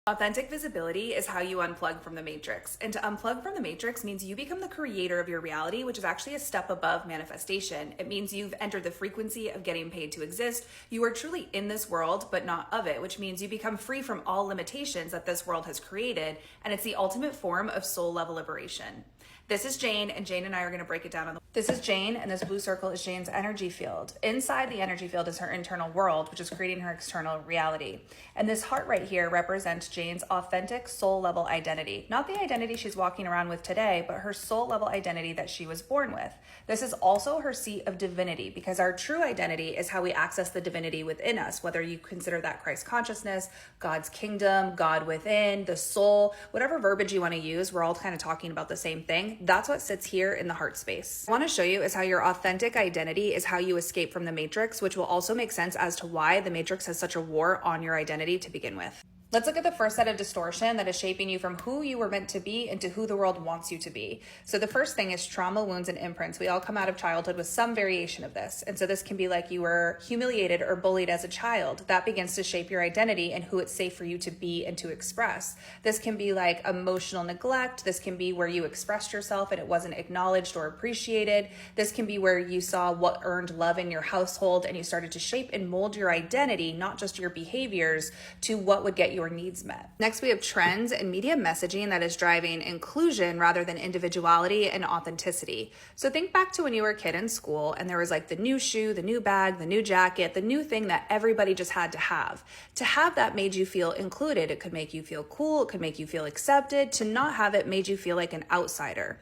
Authentic visibility is how you unplug from the matrix. And to unplug from the matrix means you become the creator of your reality, which is actually a step above manifestation. It means you've entered the frequency of getting paid to exist. You are truly in this world, but not of it, which means you become free from all limitations that this world has created. And it's the ultimate form of soul level liberation. This is Jane, and Jane and I are going to break it down on the. This is Jane, and this blue circle is Jane's energy field. Inside the energy field is her internal world, which is creating her external reality. And this heart right here represents Jane's authentic soul level identity. Not the identity she's walking around with today, but her soul level identity that she was born with. This is also her seat of divinity, because our true identity is how we access the divinity within us, whether you consider that Christ consciousness, God's kingdom, God within, the soul, whatever verbiage you want to use, we're all kind of talking about the same thing. That's what sits here in the heart space. What I want to show you is how your authentic identity is how you escape from the matrix, which will also make sense as to why the matrix has such a war on your identity to begin with. Let's look at the first set of distortion that is shaping you from who you were meant to be into who the world wants you to be. So the first thing is trauma, wounds, and imprints. We all come out of childhood with some variation of this. And so this can be like you were humiliated or bullied as a child. That begins to shape your identity and who it's safe for you to be and to express. This can be like emotional neglect. This can be where you expressed yourself and it wasn't acknowledged or appreciated. This can be where you saw what earned love in your household and you started to shape and mold your identity, not just your behaviors, to what would get your needs met. Next, we have trends and media messaging that is driving inclusion rather than individuality and authenticity. So think back to when you were a kid in school and there was like the new shoe, the new bag, the new jacket, the new thing that everybody just had to have. To have that made you feel included. It could make you feel cool. It could make you feel accepted. To not have it made you feel like an outsider.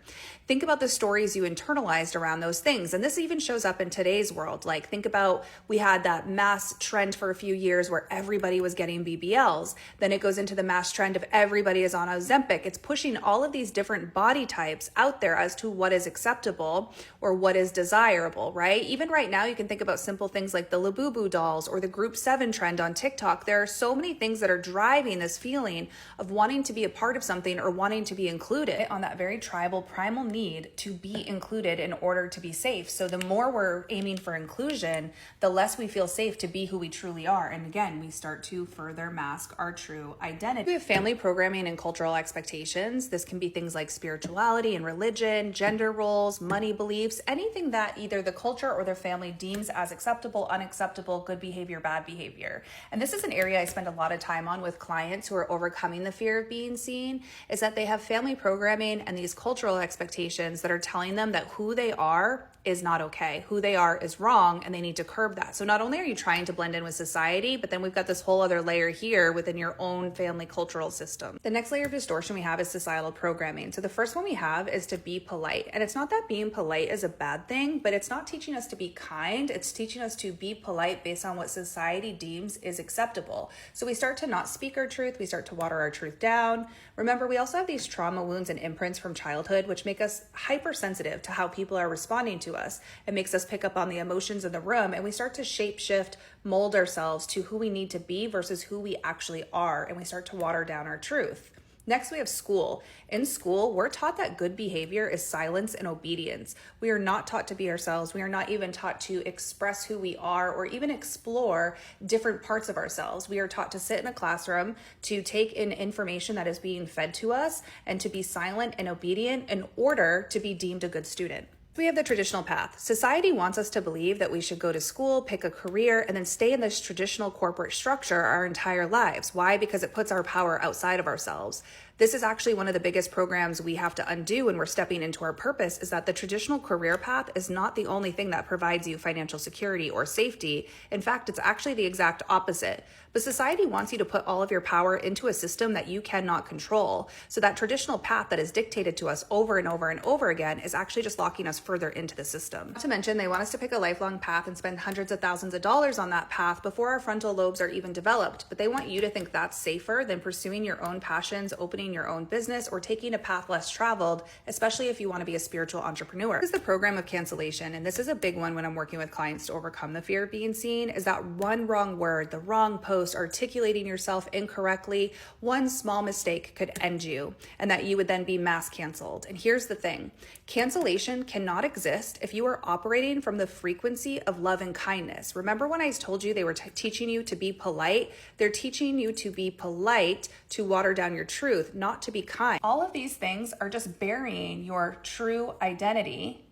Think about the stories you internalized around those things. And this even shows up in today's world. Like think about, we had that mass trend for a few years where everybody was getting BBLs. Then it goes into the mass trend of everybody is on Ozempic. It's pushing all of these different body types out there as to what is acceptable or what is desirable, right? Even right now, you can think about simple things like the Labubu dolls or the Group 7 trend on TikTok. There are so many things that are driving this feeling of wanting to be a part of something or wanting to be included on that very tribal primal need to be included in order to be safe. So the more we're aiming for inclusion, the less we feel safe to be who we truly are. And again, we start to further mask our true identity. We have family programming and cultural expectations. This can be things like spirituality and religion, gender roles, money beliefs, anything that either the culture or their family deems as acceptable, unacceptable, good behavior, bad behavior. And this is an area I spend a lot of time on with clients who are overcoming the fear of being seen, is that they have family programming and these cultural expectations that are telling them that who they are is not okay. Who they are is wrong and they need to curb that. So not only are you trying to blend in with society, but then we've got this whole other layer here within your own family cultural system. The next layer of distortion we have is societal programming. So the first one we have is to be polite. And it's not that being polite is a bad thing, but it's not teaching us to be kind. It's teaching us to be polite based on what society deems is acceptable. So we start to not speak our truth. We start to water our truth down. Remember, we also have these trauma, wounds, and imprints from childhood, which make us hypersensitive to how people are responding to us. It makes us pick up on the emotions in the room and we start to shape shift, mold ourselves to who we need to be versus who we actually are. And we start to water down our truth. Next, we have school. In school, we're taught that good behavior is silence and obedience. We are not taught to be ourselves. We are not even taught to express who we are or even explore different parts of ourselves. We are taught to sit in a classroom, to take in information that is being fed to us, and to be silent and obedient in order to be deemed a good student. We have the traditional path. Society wants us to believe that we should go to school, pick a career, and then stay in this traditional corporate structure our entire lives. Why? Because it puts our power outside of ourselves. This is actually one of the biggest programs we have to undo when we're stepping into our purpose, is that the traditional career path is not the only thing that provides you financial security or safety. In fact, it's actually the exact opposite. But society wants you to put all of your power into a system that you cannot control. So that traditional path that is dictated to us over and over and over again is actually just locking us further into the system. Not to mention, they want us to pick a lifelong path and spend hundreds of thousands of dollars on that path before our frontal lobes are even developed. But they want you to think that's safer than pursuing your own passions, opening operating your own business or taking a path less traveled, especially if you want to be a spiritual entrepreneur. This is the program of cancellation, and this is a big one when I'm working with clients to overcome the fear of being seen, is that one wrong word, the wrong post, articulating yourself incorrectly, one small mistake could end you, and that you would then be mass canceled. And here's the thing, cancellation cannot exist if you are operating from the frequency of love and kindness. Remember when I told you they were teaching you to be polite? They're teaching you to be polite to water down your truth, not to be kind. All of these things are just burying your true identity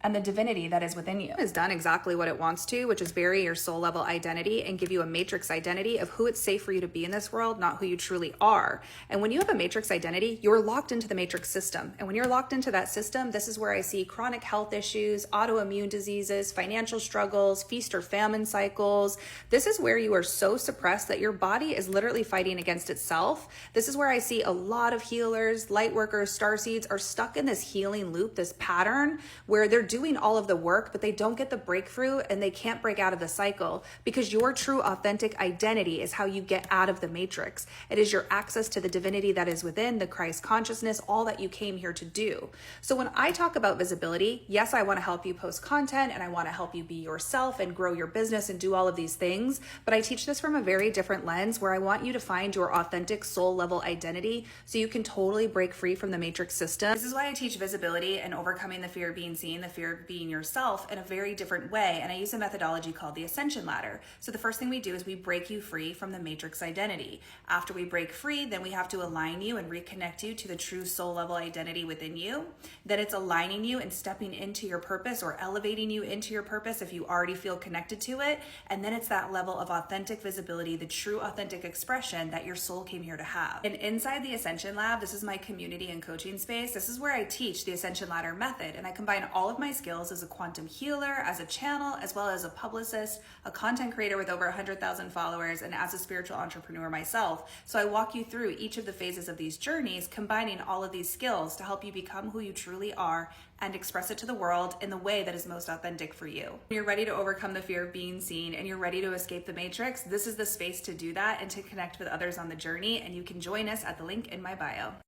and the divinity that is within you. It has done exactly what it wants to, which is bury your soul level identity and give you a matrix identity of who it's safe for you to be in this world, not who you truly are. And when you have a matrix identity, you're locked into the matrix system. And when you're locked into that system, this is where I see chronic health issues, autoimmune diseases, financial struggles, feast or famine cycles. This is where you are so suppressed that your body is literally fighting against itself. This is where I see a lot of healers, light workers, starseeds are stuck in this healing loop, this pattern where they're doing all of the work, but they don't get the breakthrough and they can't break out of the cycle, because your true authentic identity is how you get out of the matrix. It is your access to the divinity that is within, the Christ consciousness, all that you came here to do. So when I talk about visibility, yes, I want to help you post content and I want to help you be yourself and grow your business and do all of these things, but I teach this from a very different lens where I want you to find your authentic soul level identity so you can totally break free from the matrix system. This is why I teach visibility and overcoming the fear of being seen, the fear of being yourself, in a very different way. And I use a methodology called the ascension ladder. So the first thing we do is we break you free from the matrix identity. After we break free, then we have to align you and reconnect you to the true soul level identity within you. Then it's aligning you and stepping into your purpose, or elevating you into your purpose if you already feel connected to it. And then it's that level of authentic visibility, the true authentic expression that your soul came here to have. And inside the Ascension Lab, this is my community and coaching space. This is where I teach the Ascension Ladder method, and I combine all of my skills as a quantum healer, as a channel, as well as a publicist, a content creator with over 100,000 followers, and as a spiritual entrepreneur myself. So I walk you through each of the phases of these journeys, combining all of these skills to help you become who you truly are and express it to the world in the way that is most authentic for you. When you're ready to overcome the fear of being seen and you're ready to escape the matrix, this is the space to do that and to connect with others on the journey, and you can join us at the link in my bio.